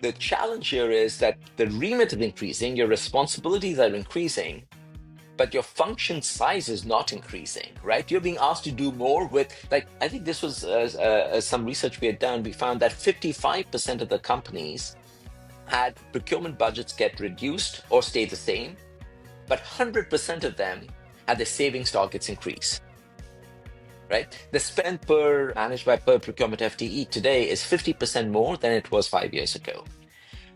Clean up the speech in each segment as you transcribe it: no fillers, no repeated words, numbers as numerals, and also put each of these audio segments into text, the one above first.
The challenge here is that the remit is increasing, your responsibilities are increasing, but your function size is not increasing, right? You're being asked to do more with, like, I think this was some research we had done. We found that 55% of the companies had procurement budgets get reduced or stay the same, but 100% of them had the savings targets increase, right? The spend per managed by per procurement FTE today is 50% more than it was 5 years ago.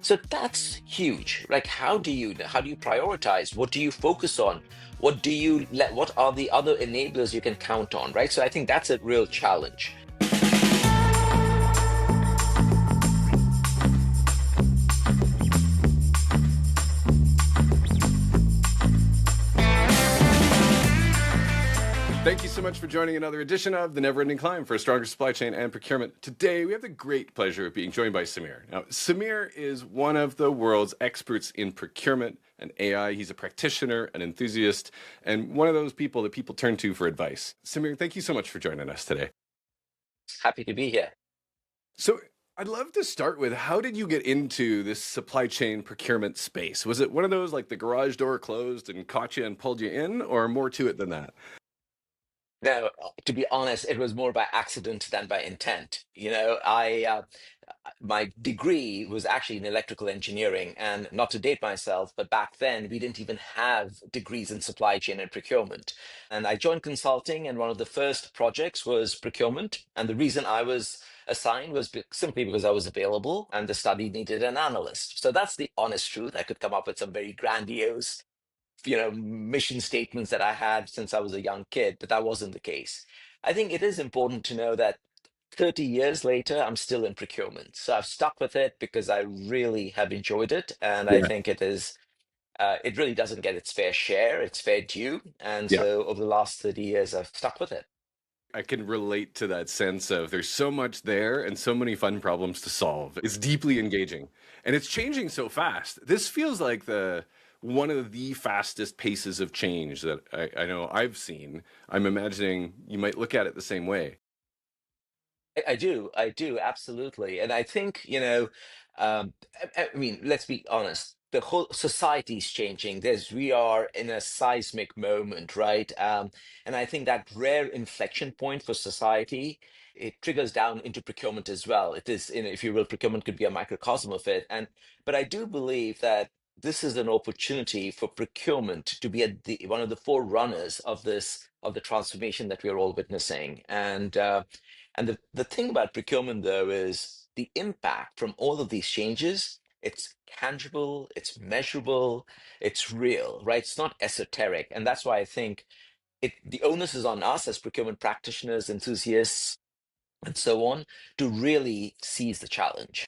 So that's huge. Like, how do you prioritize? What do you focus on? What are the other enablers you can count on, right? So I think that's a real challenge. Thank you so much for joining another edition of The Never Ending Climb for a Stronger Supply Chain and Procurement. Today, we have the great pleasure of being joined by Samir. Now, Samir is one of the world's experts in procurement and AI. He's a practitioner, an enthusiast, and one of those people that people turn to for advice. Samir, thank you so much for joining us today. Happy to be here. So, I'd love to start with, how did you get into this supply chain procurement space? Was it one of those like the garage door closed and caught you and pulled you in, or more to it than that? No, to be honest, it was more by accident than by intent. My degree was actually in electrical engineering, and not to date myself, but back then we didn't even have degrees in supply chain and procurement. And I joined consulting, and one of the first projects was procurement. And the reason I was assigned was simply because I was available, and the study needed an analyst. So that's the honest truth. I could come up with some very grandiose mission statements that I had since I was a young kid, but that wasn't the case. I think it is important to know that 30 years later, I'm still in procurement. So I've stuck with it because I really have enjoyed it. And I Yeah. think it really doesn't get its fair share, its fair due. And Yeah. so over the last 30 years, I've stuck with it. I can relate to that sense of there's so much there and so many fun problems to solve. It's deeply engaging and it's changing so fast. This feels like the one of the fastest paces of change that I know I've seen. I'm imagining you might look at it the same way. I do, absolutely. And I think, I mean, let's be honest, the whole society is changing. We are in a seismic moment, right? And I think that rare inflection point for society, it triggers down into procurement as well. It is, if you will, procurement could be a microcosm of it. But I do believe that this is an opportunity for procurement to be at one of the forerunners of the transformation that we are all witnessing. And the thing about procurement, though, is the impact from all of these changes. It's tangible, it's measurable, it's real, right? It's not esoteric. And that's why I think the onus is on us as procurement practitioners, enthusiasts, and so on, to really seize the challenge.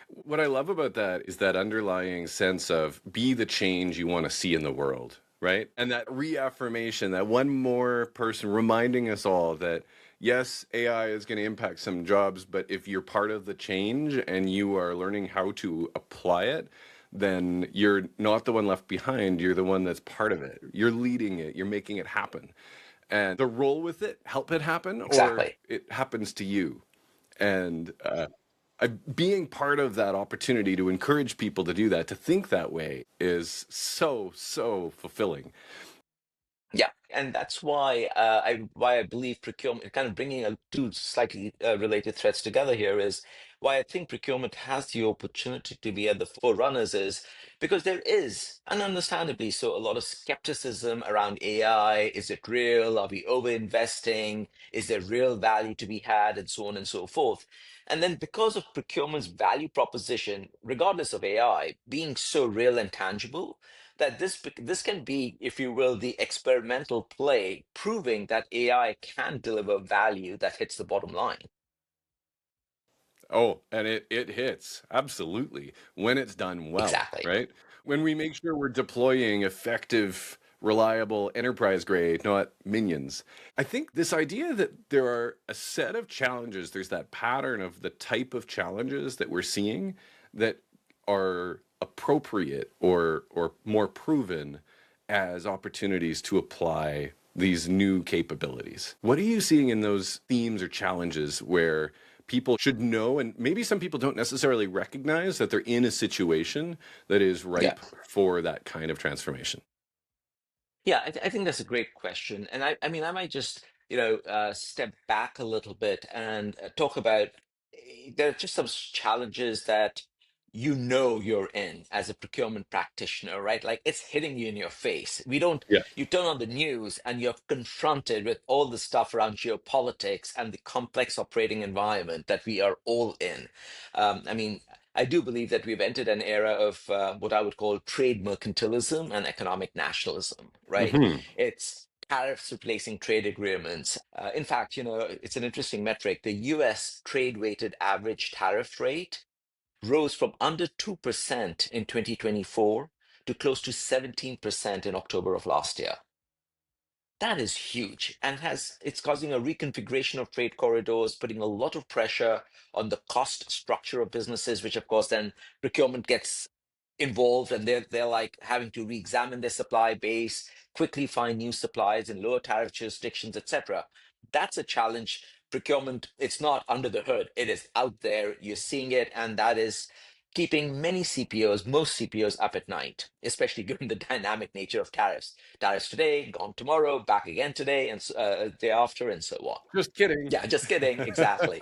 What I love about that is that underlying sense of be the change you want to see in the world, right? And that reaffirmation, that one more person reminding us all that yes, AI is going to impact some jobs, but if you're part of the change and you are learning how to apply it, then you're not the one left behind. You're the one that's part of it. You're leading it, you're making it happen. And the role with it, help it happen, or Exactly. it happens to you. And being part of that opportunity to encourage people to do that, to think that way, is so, so fulfilling. Yeah, and that's why I believe procurement, kind of bringing two slightly related threads together here, is why I think procurement has the opportunity to be at the forerunners is because there is, and understandably so, a lot of skepticism around AI. Is it real? Are we over investing? Is there real value to be had? And so on and so forth. And then because of procurement's value proposition, regardless of AI, being so real and tangible, that this can be, if you will, the experimental play proving that AI can deliver value that hits the bottom line. Oh, and it hits absolutely when it's done well, Exactly. right? When we make sure we're deploying effective, reliable enterprise grade, not minions. I think this idea that there are a set of challenges, there's that pattern of the type of challenges that we're seeing that are appropriate or more proven as opportunities to apply these new capabilities. What are you seeing in those themes or challenges where people should know, and maybe some people don't necessarily recognize that they're in a situation that is Yeah. ripe for that kind of transformation? Yeah, I think that's a great question. And I mean, I might just, step back a little bit and talk about there are just some challenges that you're in as a procurement practitioner, right? Like it's hitting you in your face. Yeah. You turn on the news and you're confronted with all the stuff around geopolitics and the complex operating environment that we are all in. I mean, I do believe that we've entered an era of what I would call trade mercantilism and economic nationalism, right? Hmm. It's tariffs replacing trade agreements. In fact, it's an interesting metric. The US trade weighted average tariff rate rose from under 2% in 2024 to close to 17% in October of last year. That is huge and it's causing a reconfiguration of trade corridors, putting a lot of pressure on the cost structure of businesses, which of course then procurement gets involved and they're like having to re-examine their supply base, quickly find new supplies in lower tariff jurisdictions, etc. That's a challenge. Procurement, it's not under the hood, it is out there. You're seeing it, and that is keeping many CPOs, most CPOs up at night, especially given the dynamic nature of tariffs. Tariffs today, gone tomorrow, back again today, and day after, and so on. Just kidding. Yeah, just kidding. Exactly.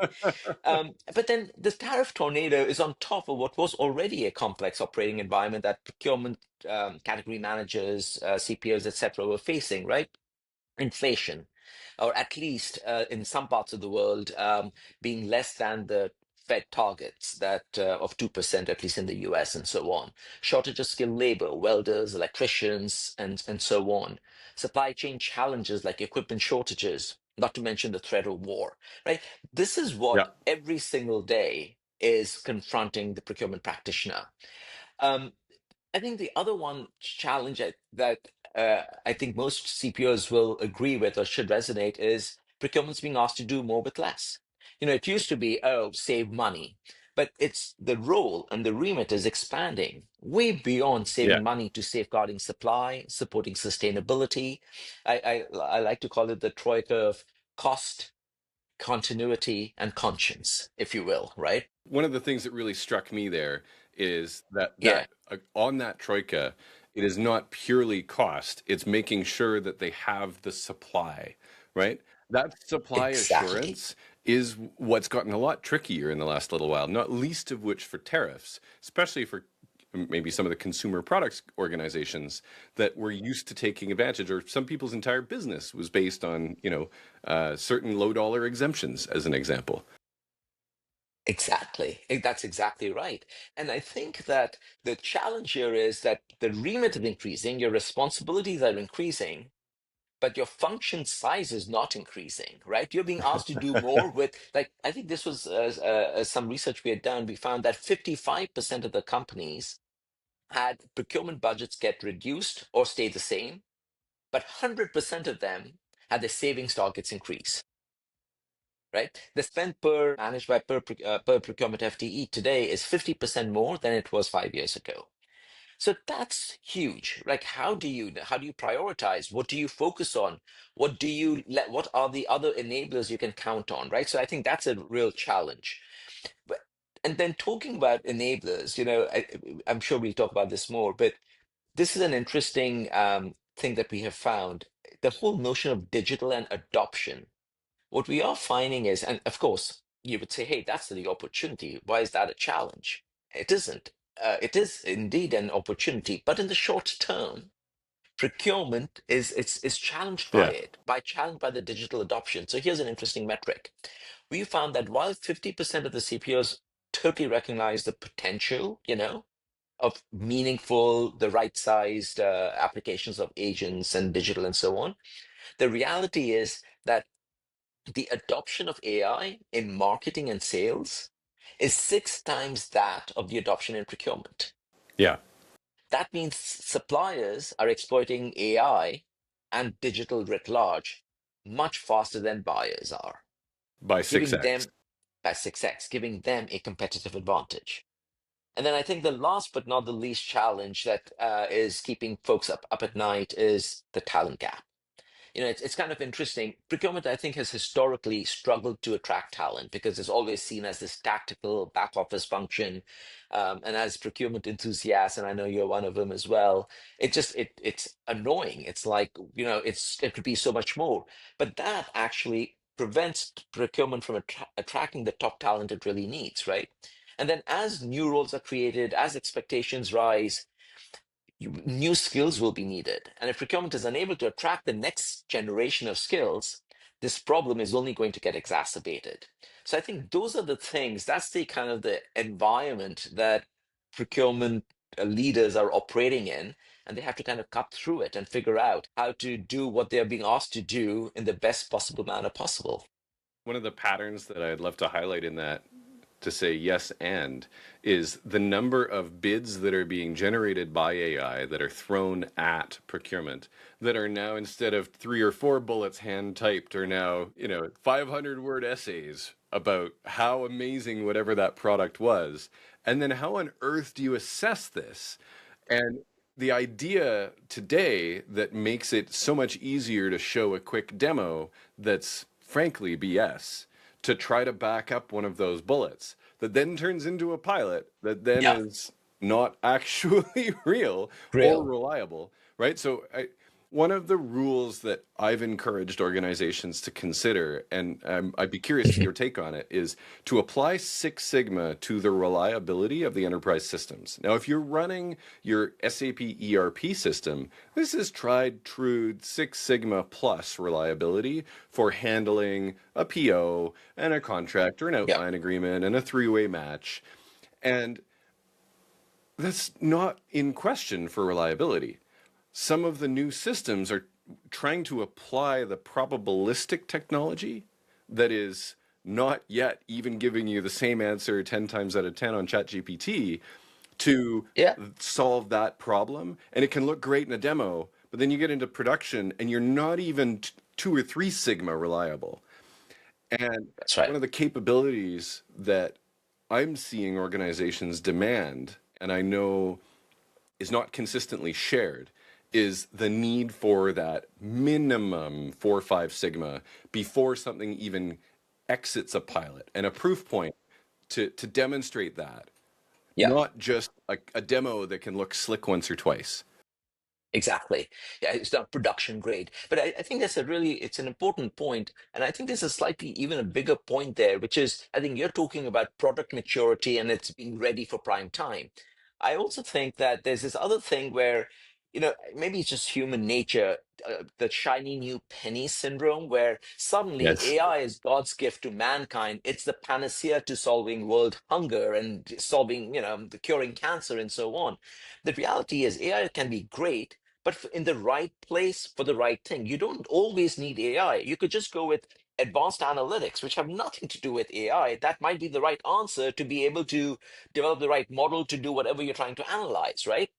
But then the tariff tornado is on top of what was already a complex operating environment that procurement category managers, CPOs, etc., were facing, right? Inflation, or at least in some parts of the world, being less than the Fed targets that of 2%, at least in the US, and so on. Shortage of skilled labor, welders, electricians, and so on. Supply chain challenges like equipment shortages, not to mention the threat of war, right? This is Yeah. what every single day is confronting the procurement practitioner. Um, I think the other one challenge that I think most CPOs will agree with or should resonate is procurement's being asked to do more with less. It used to be, oh, save money, but it's the role and the remit is expanding way beyond Yeah. saving money to safeguarding supply, supporting sustainability. I like to call it the troika of cost, continuity, and conscience, if you will, right? One of the things that really struck me there is that Yeah, on that troika, it is not purely cost, it's making sure that they have the supply, right? That supply exactly. assurance is what's gotten a lot trickier in the last little while, not least of which for tariffs, especially for maybe some of the consumer products organizations that were used to taking advantage, or some people's entire business was based on, certain low dollar exemptions, as an example. Exactly. That's exactly right. And I think that the challenge here is that the remit is increasing, your responsibilities are increasing, but your function size is not increasing, right? You're being asked to do more with, like, I think this was some research we had done. We found that 55% of the companies had procurement budgets get reduced or stay the same, but 100% of them had their savings targets increase. Right? The spend per managed by per procurement FTE today is 50% more than it was 5 years ago. So that's huge. Like, how do you prioritize? What do you focus on? What are the other enablers you can count on? Right. So I think that's a real challenge. But and then talking about enablers, I'm sure we'll talk about this more, but this is an interesting thing that we have found. The whole notion of digital and adoption, what we are finding is, and of course, you would say, hey, that's the opportunity. Why is that a challenge? It isn't. It is indeed an opportunity, but in the short term, procurement is challenged by Yeah. it, challenged by the digital adoption. So here's an interesting metric. We found that while 50% of the CPOs totally recognize the potential, of meaningful, the right-sized applications of agents and digital and so on, the reality is that the adoption of AI in marketing and sales is 6 times that of the adoption in procurement. Yeah. That means suppliers are exploiting AI and digital writ large much faster than buyers are, By giving 6x. them by 6x, giving them a competitive advantage. And then I think the last but not the least challenge that is keeping folks up at night is the talent gap. it's kind of interesting. Procurement, I think, has historically struggled to attract talent because it's always seen as this tactical back office function. And as procurement enthusiasts, and I know you're one of them as well, it's annoying. It's like, it could be so much more. But that actually prevents procurement from attracting the top talent it really needs, right? And then as new roles are created, as expectations rise, new skills will be needed. And if procurement is unable to attract the next generation of skills, this problem is only going to get exacerbated. So I think those are the things, that's the kind of the environment that procurement leaders are operating in. And they have to kind of cut through it and figure out how to do what they're being asked to do in the best possible manner possible. One of the patterns that I'd love to highlight in that, to say yes and, is the number of bids that are being generated by AI that are thrown at procurement that are now, instead of 3 or 4 bullets hand typed, are now 500-word essays about how amazing whatever that product was. And then how on earth do you assess this? And the idea today that makes it so much easier to show a quick demo that's frankly BS, to try to back up one of those bullets that then turns into a pilot that then Yeah, is not actually real or real. reliable, right? So one of the rules that I've encouraged organizations to consider, and I'd be curious to your take on it, is to apply Six Sigma to the reliability of the enterprise systems. Now, if you're running your SAP ERP system, this is tried, true Six Sigma plus reliability for handling a PO and a contract or an Yeah, outline agreement and a three-way match. And that's not in question for reliability. Some of the new systems are trying to apply the probabilistic technology that is not yet even giving you the same answer 10 times out of 10 on ChatGPT to yeah, solve that problem. And it can look great in a demo, but then you get into production and you're not even 2 or 3 sigma reliable. And that's right. one of the capabilities that I'm seeing organizations demand, and I know is not consistently shared, is the need for that minimum 4 or 5 sigma before something even exits a pilot, and a proof point to demonstrate that, Yeah. not just a demo that can look slick once or twice. Exactly. Yeah, it's not production grade. But I think it's an important point. And I think there's a slightly even a bigger point there, which is I think you're talking about product maturity and it's being ready for prime time. I also think that there's this other thing where, maybe it's just human nature, the shiny new penny syndrome, where suddenly Yes. AI is God's gift to mankind. It's the panacea to solving world hunger and solving, the curing cancer and so on. The reality is AI can be great, but in the right place for the right thing. You don't always need AI. You could just go with advanced analytics, which have nothing to do with AI. That might be the right answer to be able to develop the right model to do whatever you're trying to analyze, right?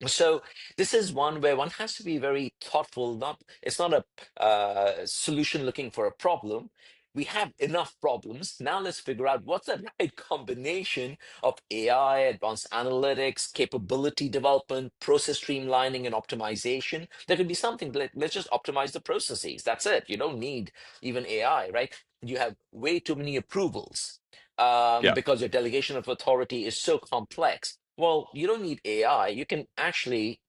So this is one where one has to be very thoughtful. It's not a solution looking for a problem. We have enough problems. Now let's figure out what's the right combination of AI, advanced analytics, capability development, process streamlining, and optimization. There could be something. Let's just optimize the processes. That's it. You don't need even AI, right? You have way too many approvals Yeah. because your delegation of authority is so complex. Well, you don't need AI. You can actually,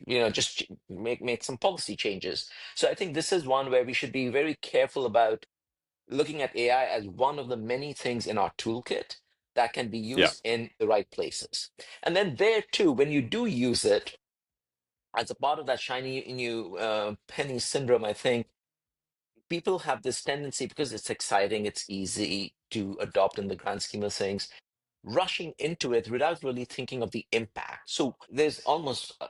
just make some policy changes. So I think this is one where we should be very careful about looking at AI as one of the many things in our toolkit that can be Yeah. used in the right places. And then there too, when you do use it as a part of that shiny new penny syndrome, I think people have this tendency because it's exciting, it's easy to adopt in the grand scheme of things, rushing into it without really thinking of the impact. So there's almost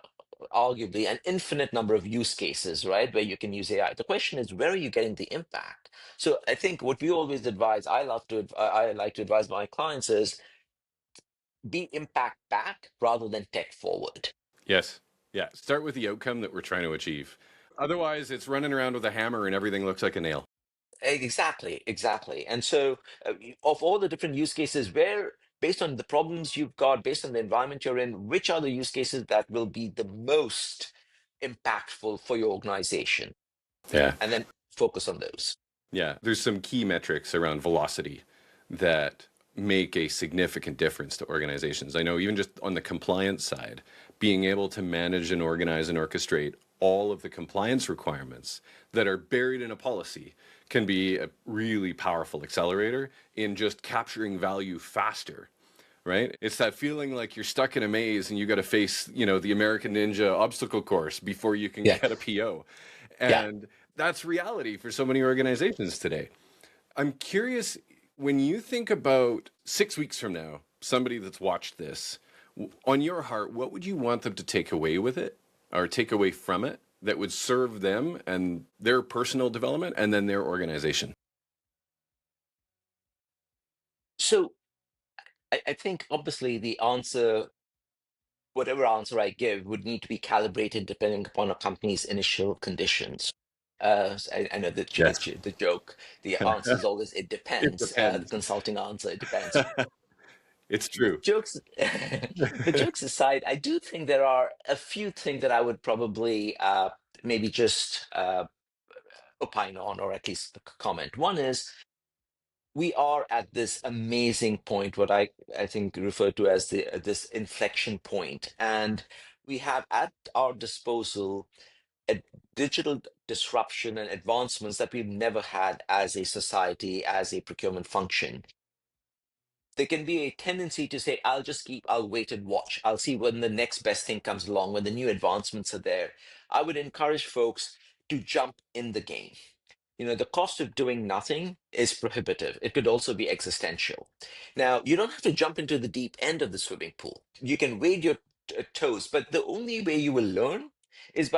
arguably an infinite number of use cases, right, where you can use AI. The question is, where are you getting the impact? So I think what we always advise, I like to advise my clients is be impact back rather than tech forward. Yes. Yeah. Start with the outcome that we're trying to achieve. Otherwise, it's running around with a hammer and everything looks like a nail. Exactly, exactly. And so, of all the different use cases, where, based on the problems you've got, based on the environment you're in, which are the use cases that will be the most impactful for your organization? Yeah. and then focus on those. Yeah. There's some key metrics around velocity that make a significant difference to organizations. I know even just on the compliance side, being able to manage and organize and orchestrate all of the compliance requirements that are buried in a policy can be a really powerful accelerator in just capturing value faster, right? It's that feeling like you're stuck in a maze and you got to face, the American Ninja obstacle course before you can Yeah, get a PO. yeah. And that's reality for so many organizations today. I'm curious, when you think about 6 weeks from now, somebody that's watched this, on your heart, what would you want them to take away with it or take away from it that would serve them and their personal development and then their organization? So I think obviously the answer, whatever answer I give, would need to be calibrated depending upon a company's initial conditions. I know that Yes. the joke, the answer is always it It depends. The depends. consulting answer, it depends. It's But true. jokes, but jokes aside, I do think there are a few things that I would probably maybe just opine on, or at least comment. One is we are at this amazing point, what I think refer to as this inflection point, and we have at our disposal a digital disruption and advancements that we've never had as a society, as a procurement function. There can be a tendency to say, I'll wait and watch. I'll see when the next best thing comes along, when the new advancements are there. I would encourage folks to jump in the game. The cost of doing nothing is prohibitive. It could also be existential. Now, you don't have to jump into the deep end of the swimming pool. You can wade your toes, but the only way you will learn is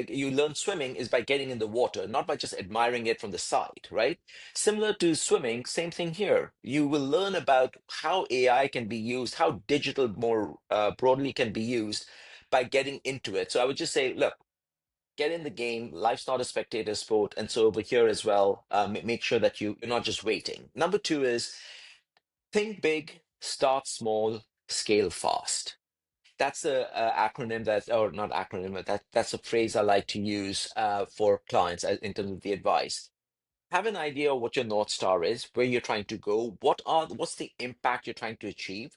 you learn swimming is by getting in the water, not by just admiring it from the side, right? Similar to swimming, same thing here. You will learn about how AI can be used, how digital more broadly can be used by getting into it. So I would just say, look, get in the game. Life's not a spectator sport. And so over here as well, make sure that you're not just waiting. Number two is think big, start small, scale fast. That's a acronym that, or not acronym, but that's a phrase I like to use for clients in terms of the advice. Have an idea of what your North Star is, where you're trying to go, what's the impact you're trying to achieve.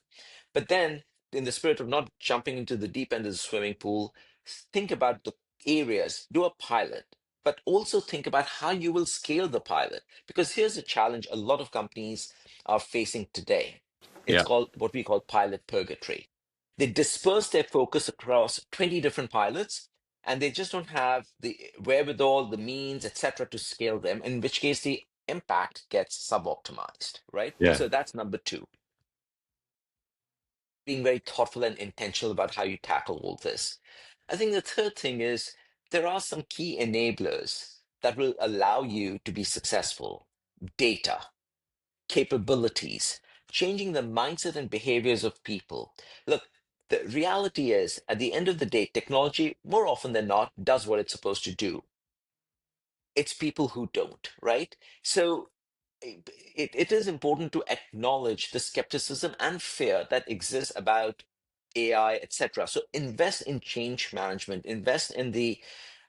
But then, in the spirit of not jumping into the deep end of the swimming pool, think about the areas, do a pilot, but also think about how you will scale the pilot. Because here's a challenge a lot of companies are facing today. It's Yeah. called what we call pilot purgatory. They disperse their focus across 20 different pilots, and they just don't have the wherewithal, the means, etc., to scale them, in which case the impact gets sub-optimized, right? Yeah. So that's number two, being very thoughtful and intentional about how you tackle all this. I think the third thing is there are some key enablers that will allow you to be successful. Data, capabilities, changing the mindset and behaviors of people. Look, the reality is, at the end of the day, technology, more often than not, does what it's supposed to do. It's people who don't, right? So it is important to acknowledge the skepticism and fear that exists about AI, etc. So invest in change management, invest in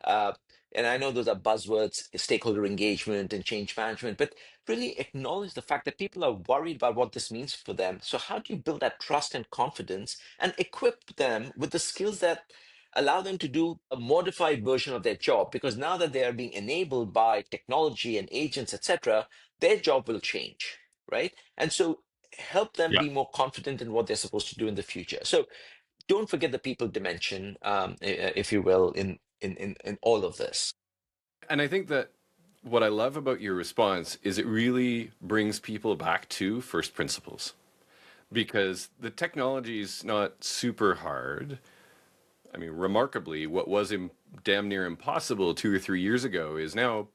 uh, and I know those are buzzwords, stakeholder engagement and change management, but really acknowledge the fact that people are worried about what this means for them. So how do you build that trust and confidence and equip them with the skills that allow them to do a modified version of their job? Because now that they are being enabled by technology and agents, etc., their job will change, right? And so help them Yeah. be more confident in what they're supposed to do in the future. So don't forget the people dimension, if you will, in all of this. And I think that what I love about your response is it really brings people back to first principles because the technology is not super hard. I mean, remarkably, what was damn near impossible 2 or 3 years ago is now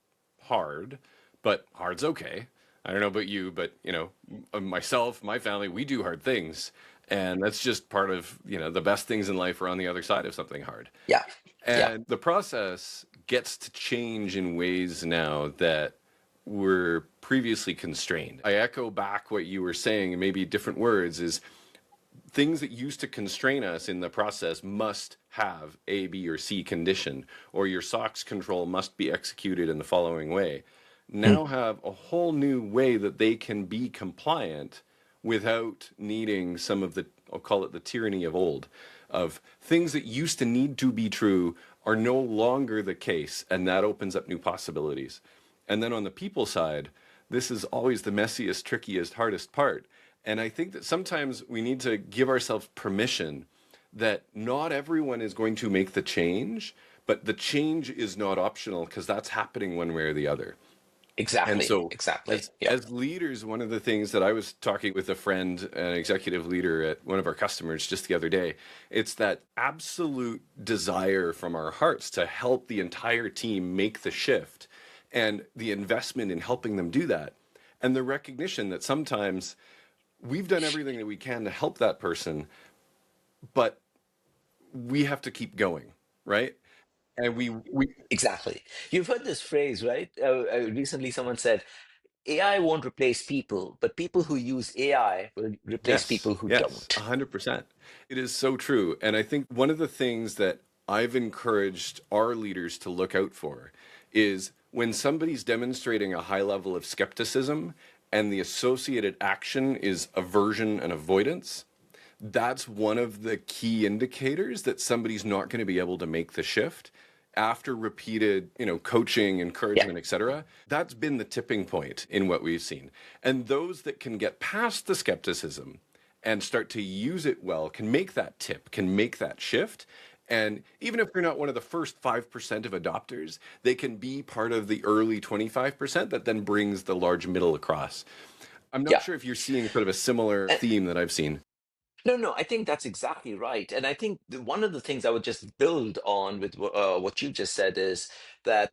hard, but hard's okay. I don't know about you, but myself, my family, we do hard things, and that's just part of the best things in life are on the other side of something hard. Yeah, yeah, And the process gets to change in ways now that were previously constrained. I echo back what you were saying, and maybe different words, is things that used to constrain us in the process must have A, B, or C condition, or your SOX control must be executed in the following way, Mm. now have a whole new way that they can be compliant without needing some of the, I'll call it the tyranny of old, of things that used to need to be true are no longer the case, and that opens up new possibilities. And then on the people side, this is always the messiest, trickiest, hardest part. And I think that sometimes we need to give ourselves permission that not everyone is going to make the change, but the change is not optional because that's happening one way or the other. And Exactly. so Exactly. as Yeah. leaders, one of the things that I was talking with a friend, an executive leader at one of our customers just the other day, it's that absolute desire from our hearts to help the entire team make the shift and the investment in helping them do that. And the recognition that sometimes we've done everything that we can to help that person, but we have to keep going, right? And we Exactly. You've heard this phrase, right? Recently, someone said, AI won't replace people, but people who use AI will replace Yes, people who yes, don't. 100%. It is so true. And I think one of the things that I've encouraged our leaders to look out for is when somebody's demonstrating a high level of skepticism and the associated action is aversion and avoidance, that's one of the key indicators that somebody's not going to be able to make the shift after repeated, coaching, Yeah. encouragement, etc. That's been the tipping point in what we've seen. And those that can get past the skepticism and start to use it well can make that tip, can make that shift. And even if they're not one of the first 5% of adopters, they can be part of the early 25% that then brings the large middle across. I'm not Yeah. sure if you're seeing sort of a similar And theme that I've seen. no, no, I think that's exactly right. And I think one of the things I would just build on with what you just said is that,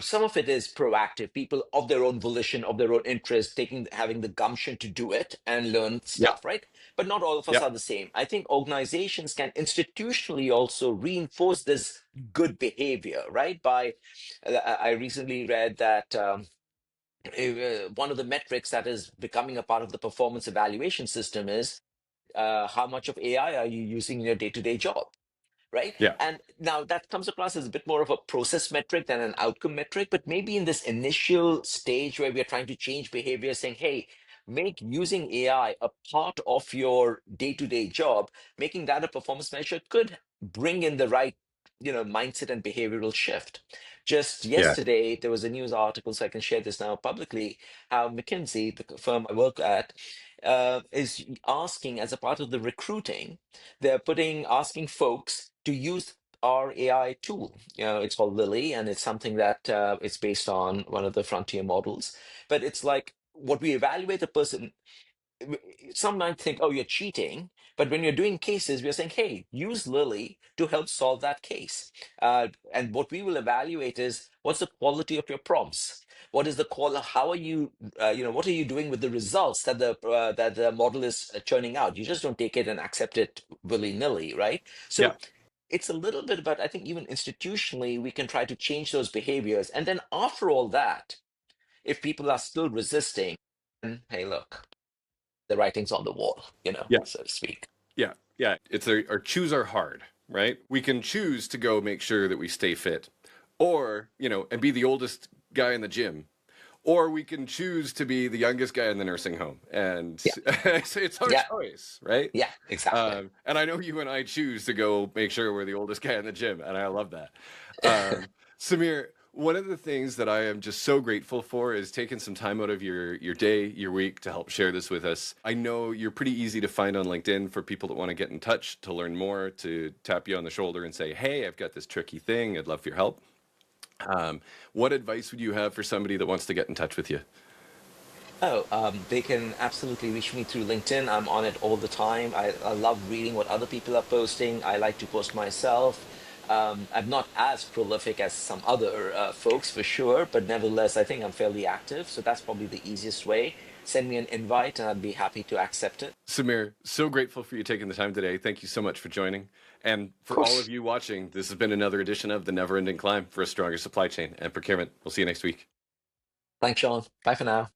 some of it is proactive, people of their own volition, of their own interest, having the gumption to do it and learn Yep. stuff, right? But not all of us Yep. are the same. I think organizations can institutionally also reinforce this good behavior, right? I recently read that one of the metrics that is becoming a part of the performance evaluation system is how much of AI are you using in your day-to-day job, right? Yeah. And now that comes across as a bit more of a process metric than an outcome metric, but maybe in this initial stage where we're trying to change behavior, saying, hey, make using AI a part of your day-to-day job, making that a performance measure could bring in the right, mindset and behavioral shift. Just Yeah. yesterday, there was a news article, so I can share this now publicly, how McKinsey, the firm I work at, is asking as a part of the recruiting, they're asking folks to use our AI tool. It's called Lily, and it's something that it's based on one of the frontier models. But it's like what we evaluate a person. Some might think, oh, you're cheating. But when you're doing cases, we're saying, hey, use Lily to help solve that case. And what we will evaluate is what's the quality of your prompts? What is the quality? How are you, what are you doing with the results that the model is churning out? You just don't take it and accept it willy-nilly, right? Yeah. So it's a little bit about, I think, even institutionally, we can try to change those behaviors. And then after all that, if people are still resisting, then hey, look, the writing's on the wall, Yeah. so to speak. Yeah. Yeah. It's our choose our hard, right? We can choose to go make sure that we stay fit or, and be the oldest guy in the gym. Or we can choose to be the youngest guy in the nursing home. And Yeah, it's our yeah, choice, right? yeah, exactly. And I know you and I choose to go make sure we're the oldest guy in the gym. And I love that. Um, Samir, one of the things that I am just so grateful for is taking some time out of your day, your week to help share this with us. I know you're pretty easy to find on LinkedIn for people that want to get in touch, to learn more, to tap you on the shoulder and say, hey, I've got this tricky thing. I'd love for your help. What advice would you have for somebody that wants to get in touch with you? Oh, they can absolutely reach me through LinkedIn. I'm on it all the time. I love reading what other people are posting. I like to post myself. I'm not as prolific as some other folks for sure, but nevertheless, I think I'm fairly active. So that's probably the easiest way. Send me an invite and I'd be happy to accept it. Samir, so grateful for you taking the time today. Thank you so much for joining. And Of for all of course. you watching, this has been another edition of The Never Ending Climb for a Stronger Supply Chain and Procurement. We'll see you next week. Thanks, Sean. Bye for now.